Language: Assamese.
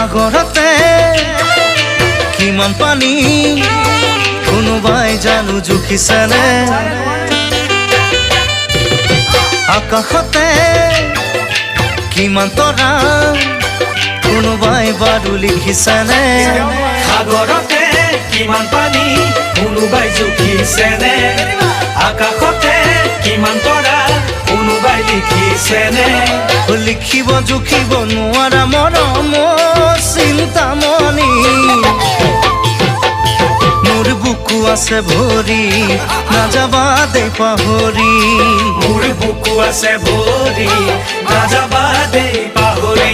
সাগৰতে কিমান পানী কোনোবাই জানো জুখিছেনে আকাশতে কিমান তৰা কোনোবাই বাৰু লিখিছেনে সাগৰতে কিমান পানী কোনোবাই জুখিছেনে আকাশতে কিমান তৰা কোনোবাই লিখিছেনে লিখিব জুখিব নোৱাৰা মৰম চিন্তামণি মোৰ বুকু আছে ভৰি নাযাবা দে পাহৰি মোৰ বুকু আছে ভৰি নাযাবা দে পাহৰি